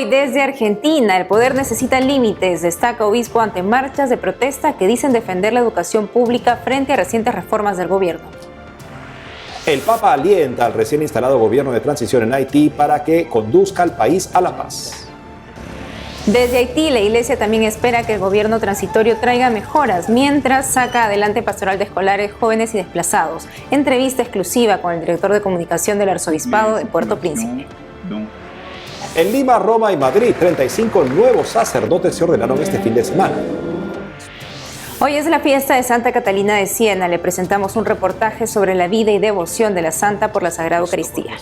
Hoy desde Argentina, el poder necesita límites, destaca obispo ante marchas de protesta que dicen defender la educación pública frente a recientes reformas del gobierno. El Papa alienta al recién instalado gobierno de transición en Haití para que conduzca al país a la paz. Desde Haití, la Iglesia también espera que el gobierno transitorio traiga mejoras, mientras saca adelante pastoral de escolares, jóvenes y desplazados. Entrevista exclusiva con el director de comunicación del Arzobispado de Puerto Príncipe. En Lima, Roma y Madrid, 35 nuevos sacerdotes se ordenaron este fin de semana. Hoy es la fiesta de Santa Catalina de Siena. Le presentamos un reportaje sobre la vida y devoción de la santa por la Sagrada Eucaristía.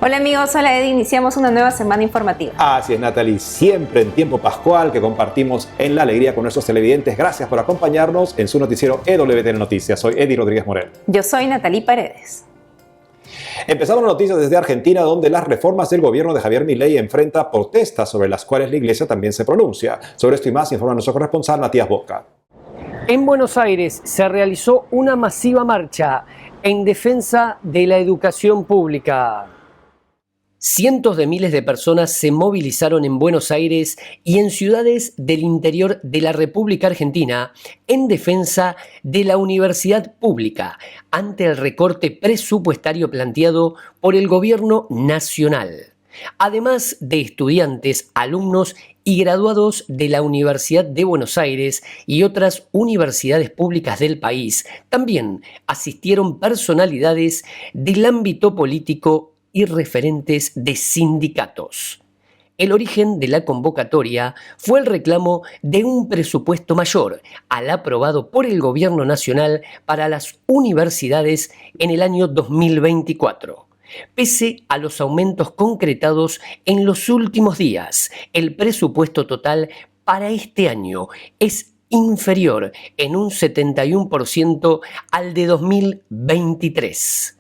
Hola amigos, hola Eddie, iniciamos una nueva semana informativa. Así es, Natalie, siempre en tiempo pascual que compartimos en la alegría con nuestros televidentes. Gracias por acompañarnos en su noticiero EWTN Noticias. Soy Eddie Rodríguez Morel. Yo soy Natalie Paredes. Empezamos las noticias desde Argentina, donde las reformas del gobierno de Javier Milei enfrenta protestas sobre las cuales la Iglesia también se pronuncia. Sobre esto y más informa nuestro corresponsal Matías Boca. En Buenos Aires se realizó una masiva marcha en defensa de la educación pública. Cientos de miles de personas se movilizaron en Buenos Aires y en ciudades del interior de la República Argentina en defensa de la universidad pública ante el recorte presupuestario planteado por el gobierno nacional. Además de estudiantes, alumnos y graduados de la Universidad de Buenos Aires y otras universidades públicas del país, también asistieron personalidades del ámbito político y referentes de sindicatos. El origen de la convocatoria fue el reclamo de un presupuesto mayor al aprobado por el Gobierno Nacional para las universidades en el año 2024. Pese a los aumentos concretados en los últimos días, el presupuesto total para este año es inferior en un 71% al de 2023.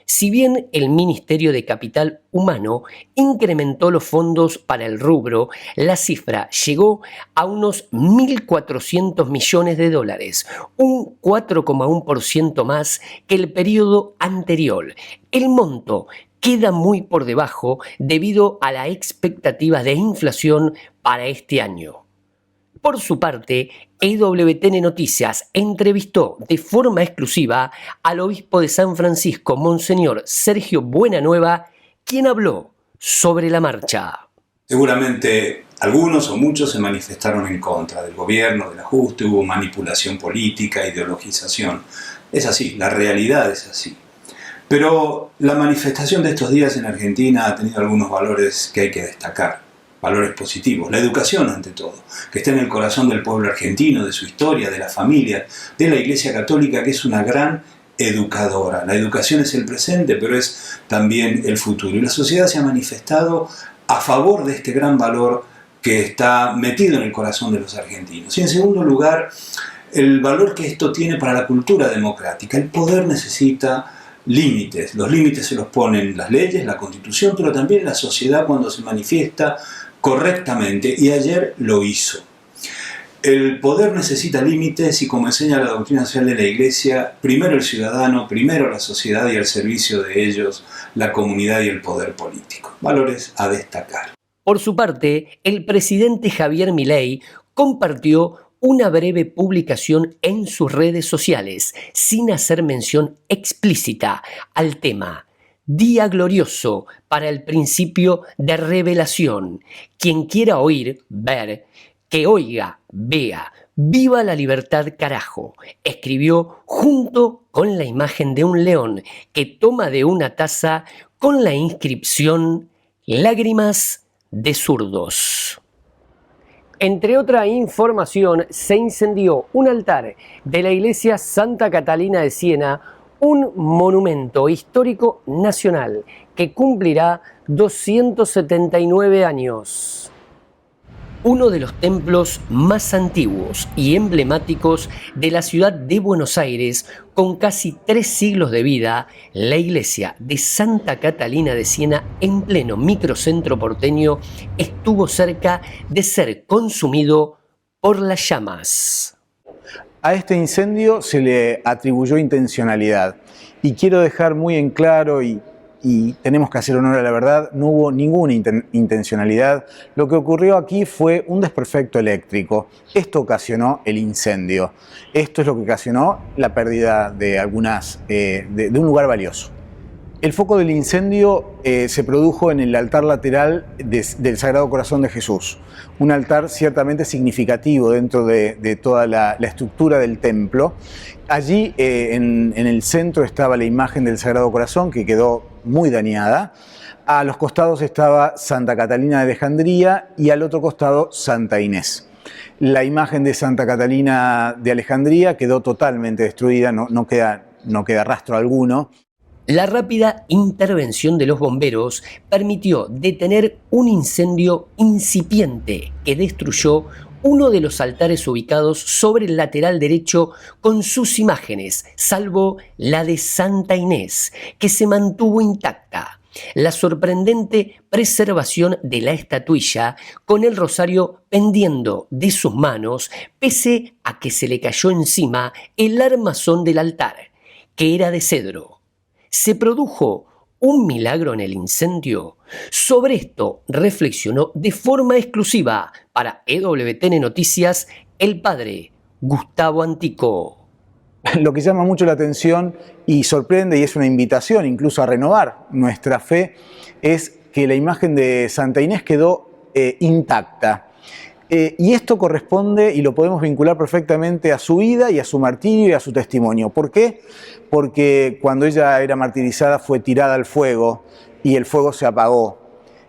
Si bien el Ministerio de Capital Humano incrementó los fondos para el rubro, la cifra llegó a unos 1.400 millones de dólares, un 4,1% más que el periodo anterior. El monto queda muy por debajo debido a la expectativa de inflación para este año. Por su parte, EWTN Noticias entrevistó de forma exclusiva al obispo de San Francisco, Monseñor Sergio Buenanueva, quien habló sobre la marcha. Seguramente algunos o muchos se manifestaron en contra del gobierno, del ajuste, hubo manipulación política, ideologización. Es así, la realidad es así. Pero la manifestación de estos días en Argentina ha tenido algunos valores que hay que destacar. Valores positivos, la educación ante todo, que está en el corazón del pueblo argentino, de su historia, de la familia, de la Iglesia Católica, que es una gran educadora. La educación es el presente, pero es también el futuro. Y la sociedad se ha manifestado a favor de este gran valor que está metido en el corazón de los argentinos. Y en segundo lugar, el valor que esto tiene para la cultura democrática. El poder necesita límites. Los límites se los ponen las leyes, la Constitución, pero también la sociedad cuando se manifiesta correctamente, y ayer lo hizo. El poder necesita límites y, como enseña la doctrina social de la Iglesia, primero el ciudadano, primero la sociedad y al servicio de ellos la comunidad y el poder político. Valores a destacar. Por su parte, el presidente Javier Milei compartió una breve publicación en sus redes sociales, sin hacer mención explícita al tema. Día glorioso para el principio de revelación. Quien quiera oír, ver, que oiga, vea. ¡Viva la libertad, carajo!, escribió junto con la imagen de un león que toma de una taza con la inscripción Lágrimas de zurdos. Entre otra información, se incendió un altar de la iglesia Santa Catalina de Siena, un monumento histórico nacional que cumplirá 279 años. Uno de los templos más antiguos y emblemáticos de la ciudad de Buenos Aires, con casi 3 siglos de vida, la iglesia de Santa Catalina de Siena, en pleno microcentro porteño, estuvo cerca de ser consumido por las llamas. A este incendio se le atribuyó intencionalidad y quiero dejar muy en claro y y tenemos que hacer honor a la verdad, no hubo ninguna intencionalidad. Lo que ocurrió aquí fue un desperfecto eléctrico. Esto ocasionó el incendio. Esto es lo que ocasionó la pérdida de un lugar valioso. El foco del incendio se produjo en el altar lateral del Sagrado Corazón de Jesús, un altar ciertamente significativo dentro de toda la estructura del templo. Allí en el centro estaba la imagen del Sagrado Corazón, que quedó muy dañada. A los costados estaba Santa Catalina de Alejandría y al otro costado Santa Inés. La imagen de Santa Catalina de Alejandría quedó totalmente destruida, no queda rastro alguno. La rápida intervención de los bomberos permitió detener un incendio incipiente que destruyó uno de los altares ubicados sobre el lateral derecho con sus imágenes, salvo la de Santa Inés, que se mantuvo intacta. La sorprendente preservación de la estatuilla con el rosario pendiendo de sus manos, pese a que se le cayó encima el armazón del altar, que era de cedro. ¿Se produjo un milagro en el incendio? Sobre esto reflexionó de forma exclusiva para EWTN Noticias el padre Gustavo Antico. Lo que llama mucho la atención y sorprende, y es una invitación incluso a renovar nuestra fe, es que la imagen de Santa Inés quedó intacta. Y esto corresponde y lo podemos vincular perfectamente a su vida y a su martirio y a su testimonio. ¿Por qué? Porque cuando ella era martirizada fue tirada al fuego y el fuego se apagó.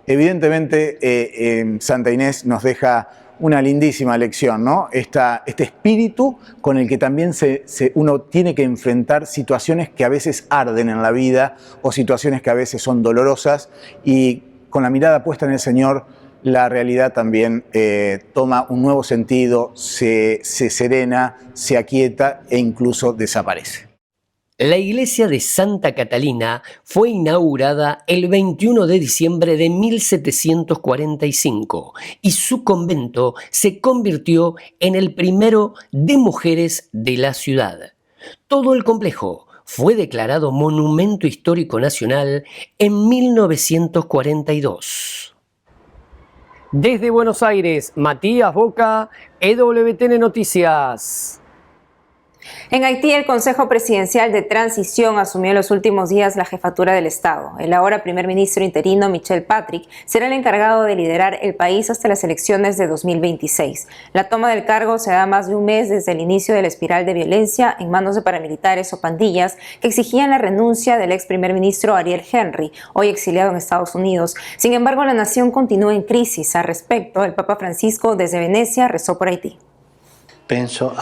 Evidentemente Santa Inés nos deja una lindísima lección, ¿no? Este espíritu con el que también uno tiene que enfrentar situaciones que a veces arden en la vida o situaciones que a veces son dolorosas, y con la mirada puesta en el Señor, la realidad también toma un nuevo sentido, se serena, se aquieta e incluso desaparece. La iglesia de Santa Catalina fue inaugurada el 21 de diciembre de 1745 y su convento se convirtió en el primero de mujeres de la ciudad. Todo el complejo fue declarado Monumento Histórico Nacional en 1942. Desde Buenos Aires, Matías Boca, EWTN Noticias. En Haití, el Consejo Presidencial de Transición asumió en los últimos días la jefatura del Estado. El ahora primer ministro interino, Michel Patrick, será el encargado de liderar el país hasta las elecciones de 2026. La toma del cargo se da más de un mes desde el inicio de la espiral de violencia en manos de paramilitares o pandillas que exigían la renuncia del ex primer ministro Ariel Henry, hoy exiliado en Estados Unidos. Sin embargo, la nación continúa en crisis. Al respecto, el Papa Francisco desde Venecia rezó por Haití. Pienso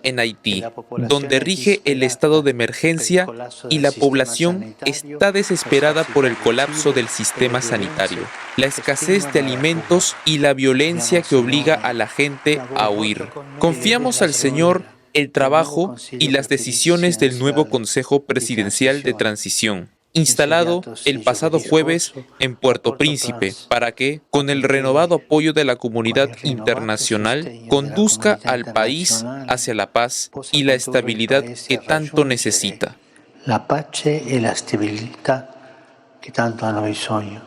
en Haití, donde rige el estado de emergencia y la población está desesperada por el colapso del sistema sanitario, la escasez de alimentos y la violencia que obliga a la gente a huir. Confiamos al Señor el trabajo y las decisiones del nuevo Consejo Presidencial de Transición, instalado el pasado jueves en Puerto Príncipe, para que, con el renovado apoyo de la comunidad internacional, conduzca al país hacia la paz y la estabilidad que tanto necesita. La paz y la estabilidad que tanto han bisogno.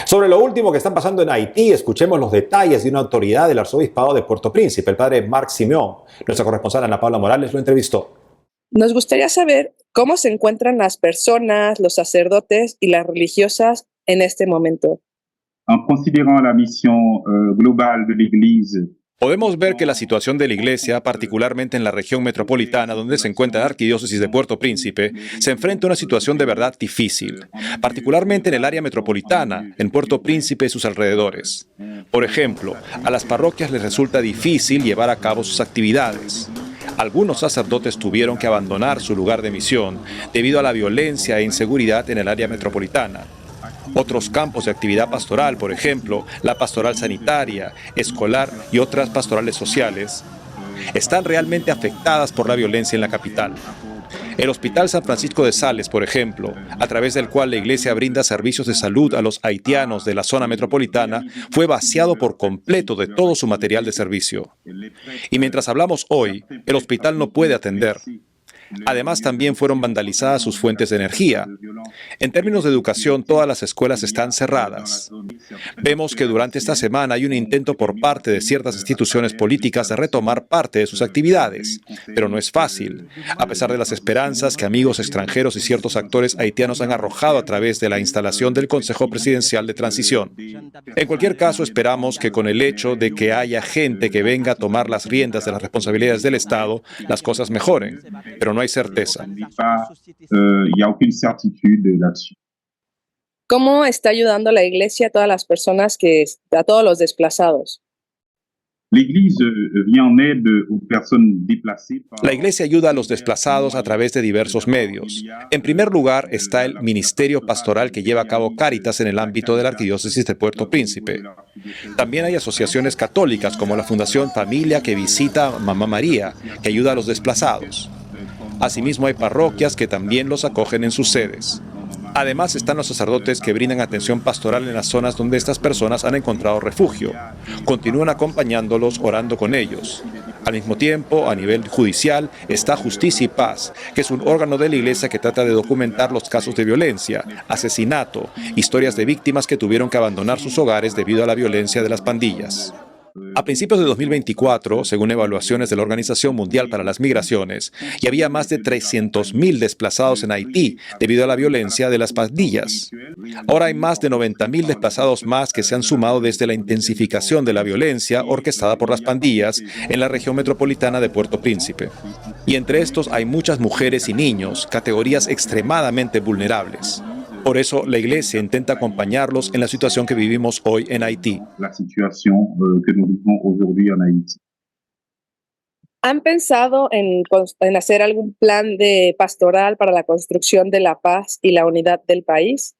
Sobre lo último que están pasando en Haití, escuchemos los detalles de una autoridad del arzobispado de Puerto Príncipe, el padre Marc Simeón. Nuestra corresponsal Ana Paula Morales lo entrevistó. Nos gustaría saber cómo se encuentran las personas, los sacerdotes y las religiosas en este momento. Podemos ver que la situación de la Iglesia, particularmente en la región metropolitana donde se encuentra la Arquidiócesis de Puerto Príncipe, se enfrenta a una situación de verdad difícil, particularmente en el área metropolitana, en Puerto Príncipe y sus alrededores. Por ejemplo, a las parroquias les resulta difícil llevar a cabo sus actividades. Algunos sacerdotes tuvieron que abandonar su lugar de misión debido a la violencia e inseguridad en el área metropolitana. Otros campos de actividad pastoral, por ejemplo, la pastoral sanitaria, escolar y otras pastorales sociales, están realmente afectadas por la violencia en la capital. El Hospital San Francisco de Sales, por ejemplo, a través del cual la Iglesia brinda servicios de salud a los haitianos de la zona metropolitana, fue vaciado por completo de todo su material de servicio. Y mientras hablamos hoy, el hospital no puede atender. Además, también fueron vandalizadas sus fuentes de energía. En términos de educación, todas las escuelas están cerradas. Vemos que durante esta semana hay un intento por parte de ciertas instituciones políticas de retomar parte de sus actividades, pero no es fácil, a pesar de las esperanzas que amigos extranjeros y ciertos actores haitianos han arrojado a través de la instalación del Consejo Presidencial de Transición. En cualquier caso, esperamos que con el hecho de que haya gente que venga a tomar las riendas de las responsabilidades del Estado, las cosas mejoren, pero no hay certeza. ¿Cómo está ayudando la Iglesia a todas las personas a todos los desplazados? La Iglesia ayuda a los desplazados a través de diversos medios. En primer lugar está el ministerio pastoral que lleva a cabo Cáritas en el ámbito de la Arquidiócesis de Puerto Príncipe. También hay asociaciones católicas como la Fundación Familia que visita a Mamá María, que ayuda a los desplazados. Asimismo hay parroquias que también los acogen en sus sedes. Además están los sacerdotes que brindan atención pastoral en las zonas donde estas personas han encontrado refugio. Continúan acompañándolos, orando con ellos. Al mismo tiempo, a nivel judicial, está Justicia y Paz, que es un órgano de la Iglesia que trata de documentar los casos de violencia, asesinato, historias de víctimas que tuvieron que abandonar sus hogares debido a la violencia de las pandillas. A principios de 2024, según evaluaciones de la Organización Mundial para las Migraciones, ya había más de 300.000 desplazados en Haití debido a la violencia de las pandillas. Ahora hay más de 90.000 desplazados más que se han sumado desde la intensificación de la violencia orquestada por las pandillas en la región metropolitana de Puerto Príncipe. Y entre estos hay muchas mujeres y niños, categorías extremadamente vulnerables. Por eso, la Iglesia intenta acompañarlos en la situación que vivimos hoy en Haití. ¿Han pensado en hacer algún plan de pastoral para la construcción de la paz y la unidad del país?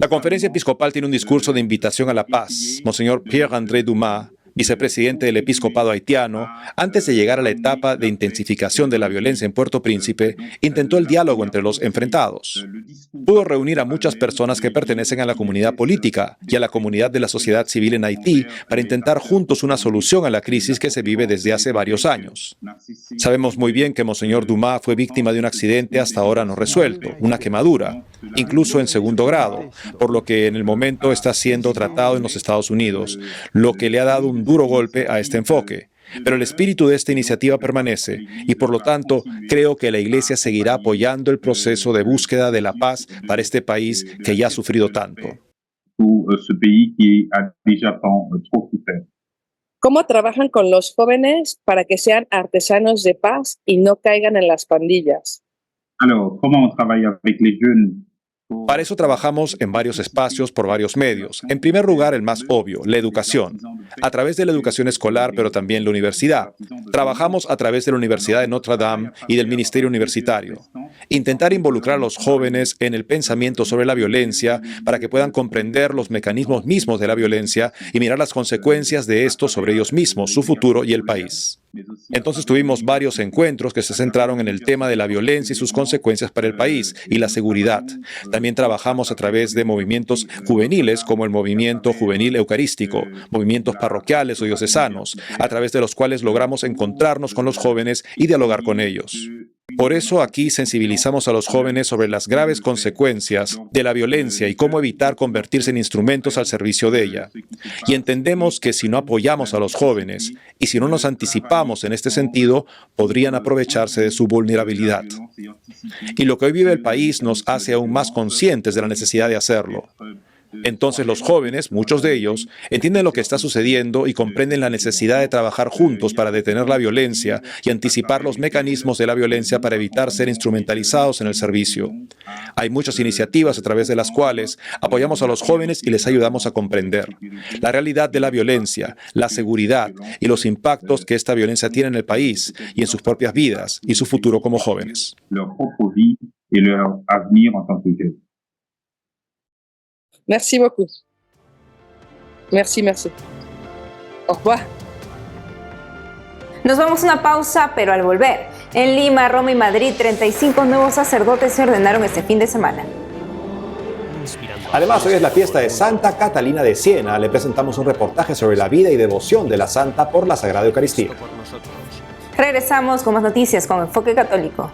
La Conferencia Episcopal tiene un discurso de invitación a la paz. Monseñor Pierre-André Dumas, vicepresidente del episcopado haitiano, antes de llegar a la etapa de intensificación de la violencia en Puerto Príncipe, intentó el diálogo entre los enfrentados. Pudo reunir a muchas personas que pertenecen a la comunidad política y a la comunidad de la sociedad civil en Haití para intentar juntos una solución a la crisis que se vive desde hace varios años. Sabemos muy bien que Monseñor Dumas fue víctima de un accidente hasta ahora no resuelto, una quemadura, incluso en segundo grado, por lo que en el momento está siendo tratado en los Estados Unidos, lo que le ha dado un duro golpe a este enfoque. Pero el espíritu de esta iniciativa permanece y por lo tanto creo que la Iglesia seguirá apoyando el proceso de búsqueda de la paz para este país que ya ha sufrido tanto. ¿Cómo trabajan con los jóvenes para que sean artesanos de paz y no caigan en las pandillas? Para eso trabajamos en varios espacios por varios medios. En primer lugar, el más obvio, la educación. A través de la educación escolar, pero también la universidad. Trabajamos a través de la Universidad de Notre Dame y del Ministerio Universitario. Intentar involucrar a los jóvenes en el pensamiento sobre la violencia para que puedan comprender los mecanismos mismos de la violencia y mirar las consecuencias de esto sobre ellos mismos, su futuro y el país. Entonces tuvimos varios encuentros que se centraron en el tema de la violencia y sus consecuencias para el país y la seguridad. También trabajamos a través de movimientos juveniles como el Movimiento Juvenil Eucarístico, movimientos parroquiales o diocesanos, a través de los cuales logramos encontrarnos con los jóvenes y dialogar con ellos. Por eso aquí sensibilizamos a los jóvenes sobre las graves consecuencias de la violencia y cómo evitar convertirse en instrumentos al servicio de ella. Y entendemos que si no apoyamos a los jóvenes y si no nos anticipamos en este sentido, podrían aprovecharse de su vulnerabilidad. Y lo que hoy vive el país nos hace aún más conscientes de la necesidad de hacerlo. Entonces los jóvenes, muchos de ellos, entienden lo que está sucediendo y comprenden la necesidad de trabajar juntos para detener la violencia y anticipar los mecanismos de la violencia para evitar ser instrumentalizados en el servicio. Hay muchas iniciativas a través de las cuales apoyamos a los jóvenes y les ayudamos a comprender la realidad de la violencia, la seguridad y los impactos que esta violencia tiene en el país y en sus propias vidas y su futuro como jóvenes. Merci beaucoup. Merci. Au revoir. Nos vamos a una pausa, pero al volver, en Lima, Roma y Madrid, 35 nuevos sacerdotes se ordenaron este fin de semana. Además, hoy es la fiesta de Santa Catalina de Siena. Le presentamos un reportaje sobre la vida y devoción de la santa por la Sagrada Eucaristía. Regresamos con más noticias con Enfoque Católico.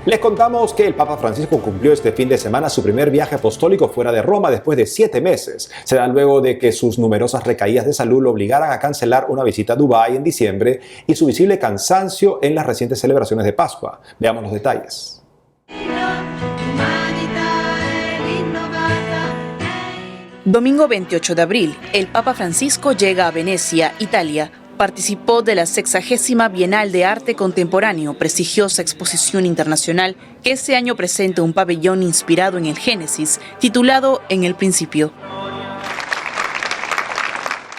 Les contamos que el Papa Francisco cumplió este fin de semana su primer viaje apostólico fuera de Roma después de 7 meses. Se da luego de que sus numerosas recaídas de salud lo obligaran a cancelar una visita a Dubái en diciembre y su visible cansancio en las recientes celebraciones de Pascua. Veamos los detalles. Domingo 28 de abril, el Papa Francisco llega a Venecia, Italia. Participó de la 60ª Bienal de Arte Contemporáneo, prestigiosa exposición internacional que este año presenta un pabellón inspirado en el Génesis, titulado En el Principio.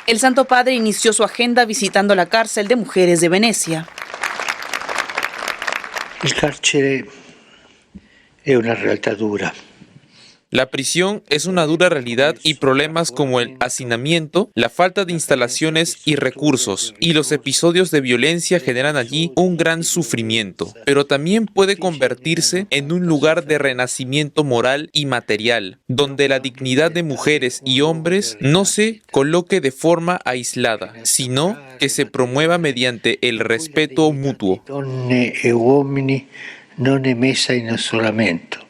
El Santo Padre inició su agenda visitando la cárcel de mujeres de Venecia. El carcere es una realidad dura. La prisión es una dura realidad y problemas como el hacinamiento, la falta de instalaciones y recursos, y los episodios de violencia generan allí un gran sufrimiento, pero también puede convertirse en un lugar de renacimiento moral y material, donde la dignidad de mujeres y hombres no se coloque de forma aislada, sino que se promueva mediante el respeto mutuo. Donne e uomini non è messa in isolamento.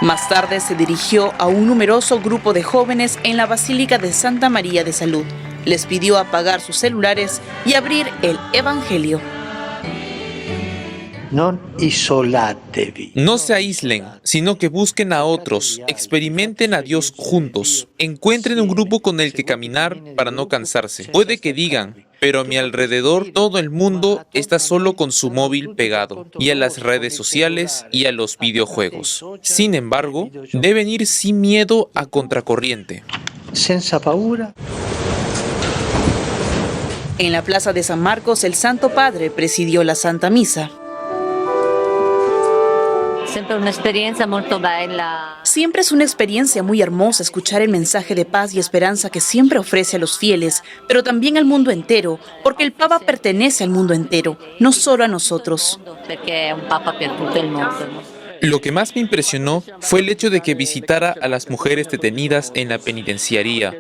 Más tarde se dirigió a un numeroso grupo de jóvenes en la Basílica de Santa María de Salud. Les pidió apagar sus celulares y abrir el Evangelio. Non isolatevi. No se aíslen, sino que busquen a otros, experimenten a Dios juntos, encuentren un grupo con el que caminar para no cansarse. Puede que digan, pero a mi alrededor todo el mundo está solo con su móvil pegado, y a las redes sociales y a los videojuegos. Sin embargo, deben ir sin miedo a contracorriente. Senza paura. En la plaza de San Marcos, el Santo Padre presidió la Santa Misa. Siempre es una experiencia muy hermosa escuchar el mensaje de paz y esperanza que siempre ofrece a los fieles, pero también al mundo entero, porque el Papa pertenece al mundo entero, no solo a nosotros. Lo que más me impresionó fue el hecho de que visitara a las mujeres detenidas en la penitenciaría,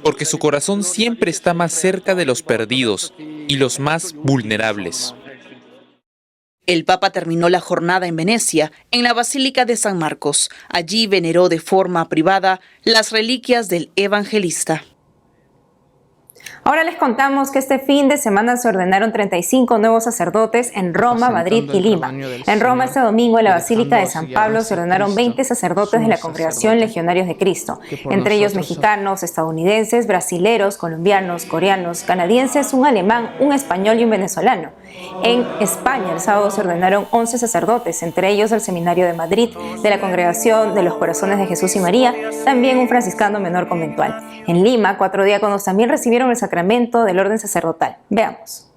porque su corazón siempre está más cerca de los perdidos y los más vulnerables. El Papa terminó la jornada en Venecia, en la Basílica de San Marcos. Allí veneró de forma privada las reliquias del evangelista. Ahora les contamos que este fin de semana se ordenaron 35 nuevos sacerdotes en Roma, Madrid y Lima. En Roma este domingo en la Basílica de San Pablo se ordenaron 20 sacerdotes de la Congregación Legionarios de Cristo, entre ellos mexicanos, estadounidenses, brasileros, colombianos, coreanos, canadienses, un alemán, un español y un venezolano. En España el sábado se ordenaron 11 sacerdotes, entre ellos el Seminario de Madrid, de la Congregación de los Corazones de Jesús y María, también un franciscano menor conventual. En Lima, 4 diáconos también recibieron el sacramento del orden sacerdotal. Veamos.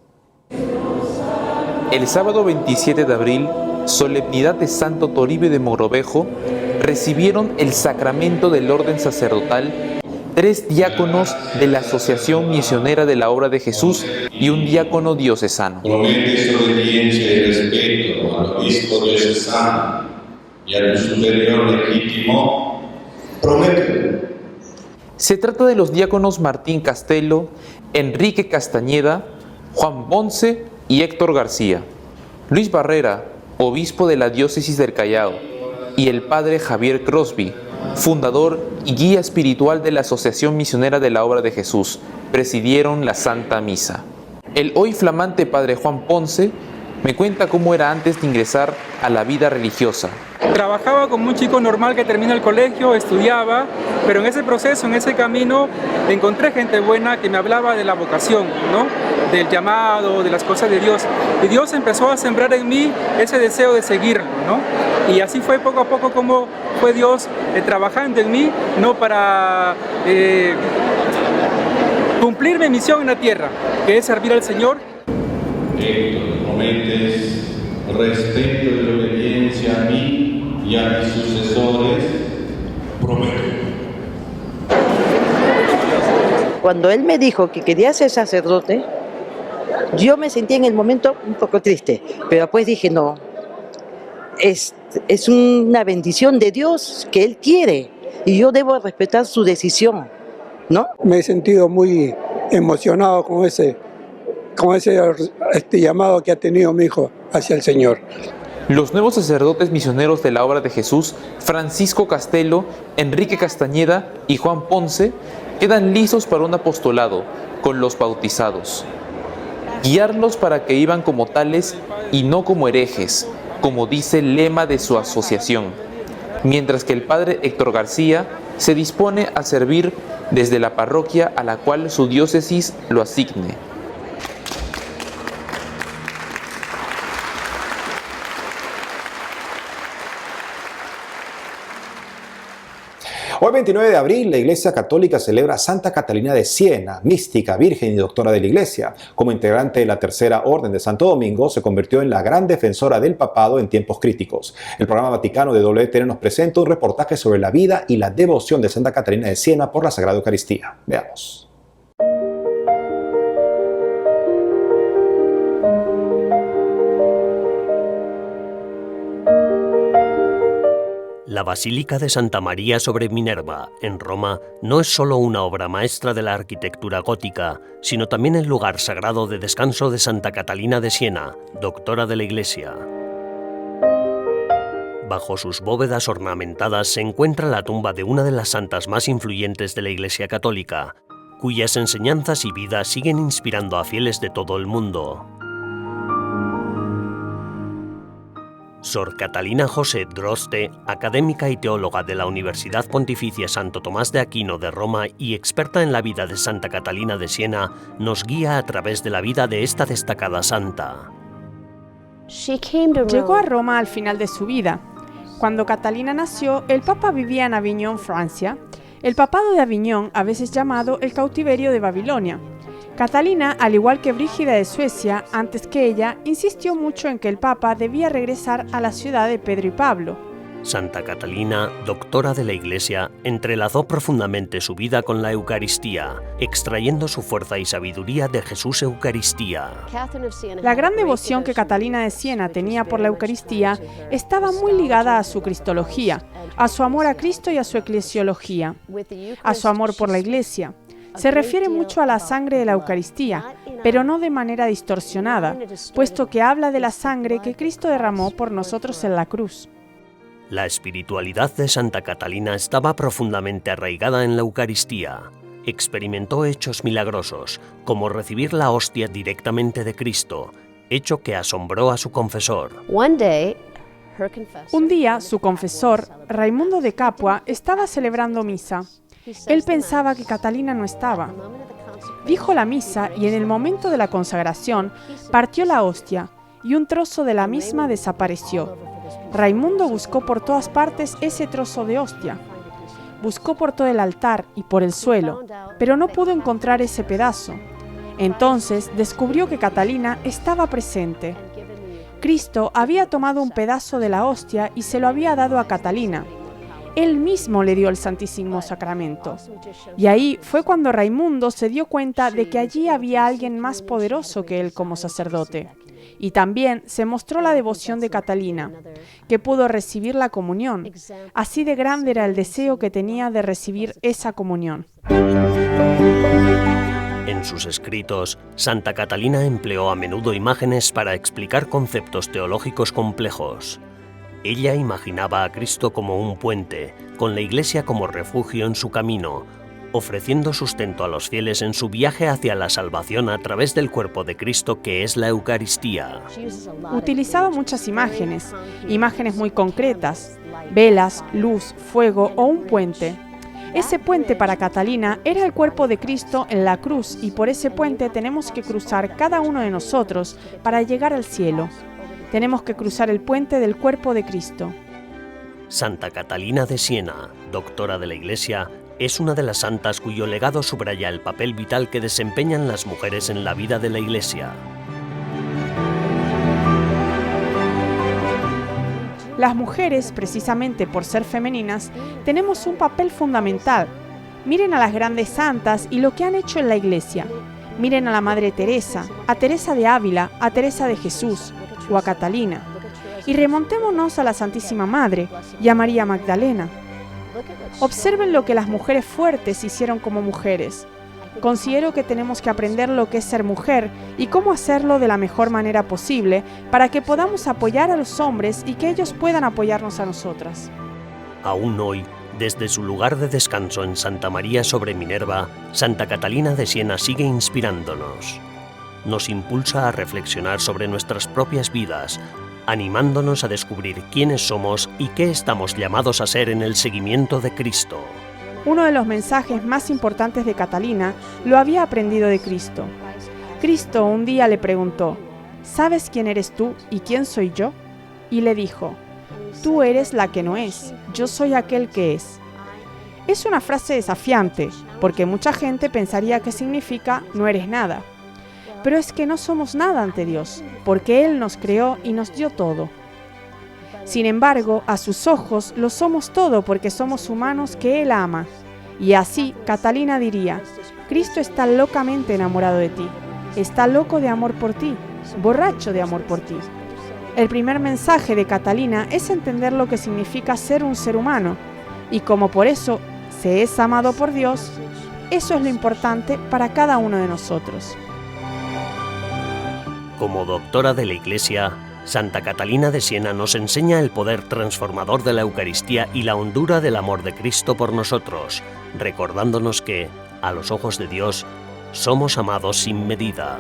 El sábado 27 de abril, solemnidad de Santo Toribio de Mogrovejo, recibieron el sacramento del orden sacerdotal 3 diáconos de la Asociación Misionera de la Obra de Jesús y un diácono diocesano. Promete su obediencia y respeto al obispo diocesano y al superior legítimo. Promete. Se trata de los diáconos Martín Castelo, Enrique Castañeda, Juan Ponce y Héctor García. Luis Barrera, obispo de la diócesis del Callao, y el padre Javier Crosby, fundador y guía espiritual de la Asociación Misionera de la Obra de Jesús, presidieron la Santa Misa. El hoy flamante padre Juan Ponce me cuenta cómo era antes de ingresar a la vida religiosa. Trabajaba como un chico normal que termina el colegio, estudiaba, pero en ese proceso, en ese camino, encontré gente buena que me hablaba de la vocación, ¿no? Del llamado, de las cosas de Dios. Y Dios empezó a sembrar en mí ese deseo de seguirlo, ¿no? Y así fue poco a poco como fue Dios trabajando en mí, ¿no? Para cumplir mi misión en la tierra, que es servir al Señor. Héctor, prometes respeto y obediencia a mí y a mis sucesores. Prometo. Cuando él me dijo que quería ser sacerdote, Yo me sentí en el momento un poco triste, pero después dije, no, es una bendición de Dios que Él quiere y yo debo respetar su decisión, ¿no? Me he sentido muy emocionado con ese llamado que ha tenido mi hijo hacia el Señor. Los nuevos sacerdotes misioneros de la obra de Jesús, Francisco Castelo, Enrique Castañeda y Juan Ponce, quedan listos para un apostolado con los bautizados. Guiarlos para que vivan como tales y no como herejes, como dice el lema de su asociación, mientras que el padre Héctor García se dispone a servir desde la parroquia a la cual su diócesis lo asigne. Hoy 29 de abril, la Iglesia Católica celebra a Santa Catalina de Siena, mística, virgen y doctora de la Iglesia. Como integrante de la Tercera Orden de Santo Domingo, se convirtió en la gran defensora del papado en tiempos críticos. El programa Vaticano de WTN nos presenta un reportaje sobre la vida y la devoción de Santa Catalina de Siena por la Sagrada Eucaristía. Veamos. La Basílica de Santa María sobre Minerva, en Roma, no es solo una obra maestra de la arquitectura gótica, sino también el lugar sagrado de descanso de Santa Catalina de Siena, doctora de la Iglesia. Bajo sus bóvedas ornamentadas se encuentra la tumba de una de las santas más influyentes de la Iglesia Católica, cuyas enseñanzas y vida siguen inspirando a fieles de todo el mundo. Sor Catalina José Droste, académica y teóloga de la Universidad Pontificia Santo Tomás de Aquino de Roma y experta en la vida de Santa Catalina de Siena, nos guía a través de la vida de esta destacada santa. Llegó a Roma al final de su vida. Cuando Catalina nació, el Papa vivía en Aviñón, Francia. El Papado de Aviñón, a veces llamado el cautiverio de Babilonia. Catalina, al igual que Brígida de Suecia, antes que ella, insistió mucho en que el Papa debía regresar a la ciudad de Pedro y Pablo. Santa Catalina, doctora de la Iglesia, entrelazó profundamente su vida con la Eucaristía, extrayendo su fuerza y sabiduría de Jesús Eucaristía. La gran devoción que Catalina de Siena tenía por la Eucaristía estaba muy ligada a su cristología, a su amor a Cristo y a su eclesiología, a su amor por la Iglesia. Se refiere mucho a la sangre de la Eucaristía, pero no de manera distorsionada, puesto que habla de la sangre que Cristo derramó por nosotros en la cruz. La espiritualidad de Santa Catalina estaba profundamente arraigada en la Eucaristía. Experimentó hechos milagrosos, como recibir la hostia directamente de Cristo, hecho que asombró a su confesor. Un día, su confesor, Raimundo de Capua, estaba celebrando misa. Él pensaba que Catalina no estaba. Dijo la misa y en el momento de la consagración partió la hostia y un trozo de la misma desapareció. Raimundo buscó por todas partes ese trozo de hostia. Buscó por todo el altar y por el suelo, pero no pudo encontrar ese pedazo. Entonces descubrió que Catalina estaba presente. Cristo había tomado un pedazo de la hostia y se lo había dado a Catalina. Él mismo le dio el Santísimo Sacramento. Y ahí fue cuando Raimundo se dio cuenta de que allí había alguien más poderoso que él como sacerdote. Y también se mostró la devoción de Catalina, que pudo recibir la comunión. Así de grande era el deseo que tenía de recibir esa comunión. En sus escritos, Santa Catalina empleó a menudo imágenes para explicar conceptos teológicos complejos. Ella imaginaba a Cristo como un puente, con la Iglesia como refugio en su camino, ofreciendo sustento a los fieles en su viaje hacia la salvación a través del cuerpo de Cristo que es la Eucaristía. Utilizaba muchas imágenes muy concretas, velas, luz, fuego o un puente. Ese puente para Catalina era el cuerpo de Cristo en la cruz y por ese puente tenemos que cruzar cada uno de nosotros para llegar al cielo. Tenemos que cruzar el puente del cuerpo de Cristo. Santa Catalina de Siena, doctora de la Iglesia, es una de las santas cuyo legado subraya el papel vital que desempeñan las mujeres en la vida de la Iglesia. Las mujeres, precisamente por ser femeninas, tenemos un papel fundamental. Miren a las grandes santas y lo que han hecho en la Iglesia. Miren a la Madre Teresa, a Teresa de Ávila, a Teresa de Jesús o a Catalina. Y remontémonos a la Santísima Madre y a María Magdalena. Observen lo que las mujeres fuertes hicieron como mujeres. Considero que tenemos que aprender lo que es ser mujer y cómo hacerlo de la mejor manera posible para que podamos apoyar a los hombres y que ellos puedan apoyarnos a nosotras. Aún hoy, desde su lugar de descanso en Santa María sobre Minerva, Santa Catalina de Siena sigue inspirándonos. Nos impulsa a reflexionar sobre nuestras propias vidas, animándonos a descubrir quiénes somos y qué estamos llamados a ser en el seguimiento de Cristo. Uno de los mensajes más importantes de Catalina lo había aprendido de Cristo. Cristo un día le preguntó: ¿sabes quién eres tú y quién soy yo? Y le dijo: tú eres la que no es, yo soy aquel que es. Es una frase desafiante, porque mucha gente pensaría que significa no eres nada. Pero es que no somos nada ante Dios, porque Él nos creó y nos dio todo. Sin embargo, a sus ojos lo somos todo porque somos humanos que Él ama. Y así, Catalina diría: Cristo está locamente enamorado de ti, está loco de amor por ti, borracho de amor por ti. El primer mensaje de Catalina es entender lo que significa ser un ser humano, y como por eso se es amado por Dios, eso es lo importante para cada uno de nosotros. Como doctora de la Iglesia, Santa Catalina de Siena nos enseña el poder transformador de la Eucaristía y la hondura del amor de Cristo por nosotros, recordándonos que, a los ojos de Dios, somos amados sin medida.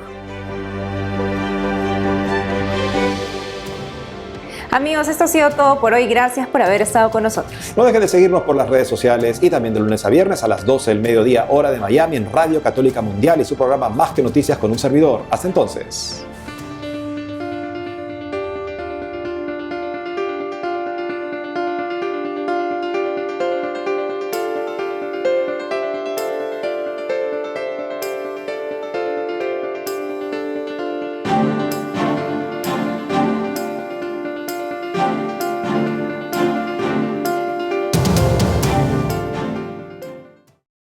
Amigos, esto ha sido todo por hoy. Gracias por haber estado con nosotros. No dejen de seguirnos por las redes sociales y también de lunes a viernes a las 12 del mediodía, hora de Miami, en Radio Católica Mundial y su programa Más que Noticias con un servidor. Hasta entonces.